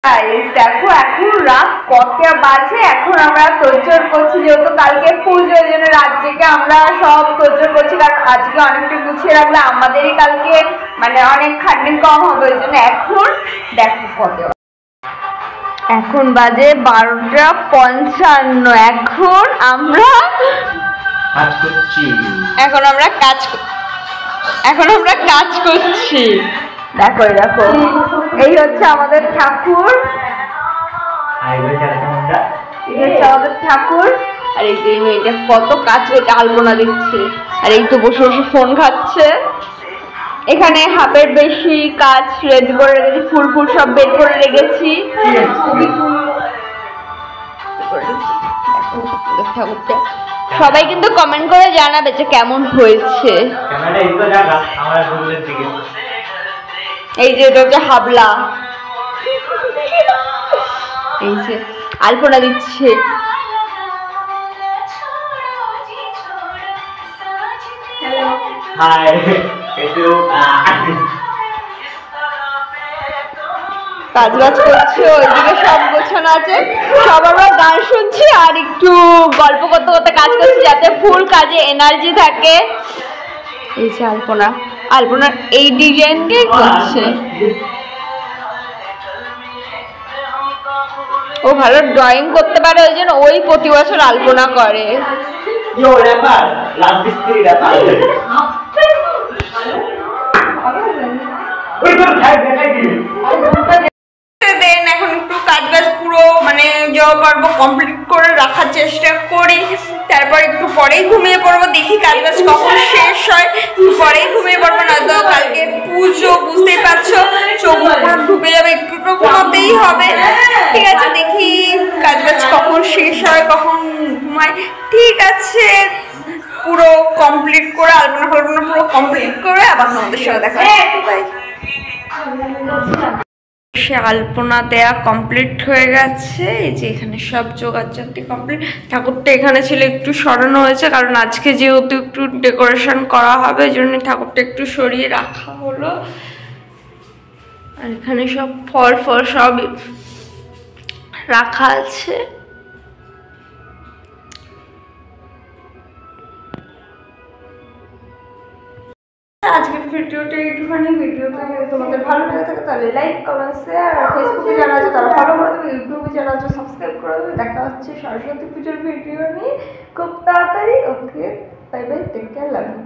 দেখো এখন রাত কটা বাজে, এখন আমরা তোড়জোড় করছি যেহেতু কালকে পুজো, ওই জন্য রাত জেগে আমরা সব তোড়জোড় করছি, কারণ আজকে অনেকটা গুছিয়ে রাখলে আমাদেরই কালকে মানে অনেক খাটনি কম হবে, ওই জন্য এখন দেখো কত, এখন বাজে 12:55। এখন আমরা কাজ করছি, এখন আমরা কাজ করছি। দেখো দেখো এই হচ্ছে আমাদের ঠাকুর, আমাদের ঠাকুর। আর এই যে মেয়েটা কত কাজ করছে, আলপনা দিচ্ছে, আর এই তো বসে বসে ফোন খাচ্ছে। এখানে হাফের বেশি কাজ রেডি করে রেখেছি, ফুল ফুল সব বের করে রেখেছি। ঠাকুরটা সবাই কিন্তু কমেন্ট করে জানাবে যে কেমন হয়েছে। এই যে এটা হচ্ছে হাবলা, এই যে আলপনা দিচ্ছে। কাজ বাজ করছে, ওইদিকে সব গোছানো আছে, সব আমরা গান শুনছি আর একটু গল্প করতে করতে কাজ করছি যাতে ফুল কাজে এনার্জি থাকে। এই যে আলপনার এই ডিজাইনটাই করছে। ও ভালো ড্রয়িং করতে পারে, ওই জন্য ওই প্রতি বছর আলপনা করে। এখন একটু কাজ বাজ পুরো মানে যাওয়া পারবো কমপ্লিট করে রাখার চেষ্টা করি, তারপর একটু পরেই ঘুমিয়ে পড়বো। দেখি কাজ বাজ কখন শেষ হয়, পরেই ঘুমিয়ে পড়বো, না তো কালকে পুজো বুঝতেই পারছো, চোখ ঢুকে যাবে, একটু তো ঘুমাতেই হবে। ঠিক আছে, দেখি কাজ বাজ কখন শেষ হয়, কখন ঘুমাই। ঠিক আছে, পুরো কমপ্লিট করে আলপনা ফালপনা পুরো কমপ্লিট করে আবার তোমাদের সাথে দেখা হবে। সে আলপনা দেয়া কমপ্লিট হয়ে গেছে। এই যে এখানে সব জোগাড়জাতি কমপ্লিট। ঠাকুরটা এখানে ছিল, একটু সরানো হয়েছে কারণ আজকে যেহেতু একটু ডেকোরেশন করা হবে, এই জন্য ঠাকুরটা একটু সরিয়ে রাখা হলো। আর এখানে সব ফল সব রাখা আছে। আজকের ভিডিওটা একটুখানি, ভিডিওটা তোমাদের ভালো লেগে থাকে তাহলে লাইক কমেন্ট শেয়ার, আর ফেসবুকে যারা আছে তারা ফলো করে দেবে, ইউটিউবে যারা আছে সাবস্ক্রাইব করে দেবে। দেখা হচ্ছে সরস্বতী পুজোর ভিডিও নিয়ে খুব তাড়াতাড়ি। Okay, bye bye, take care, love you.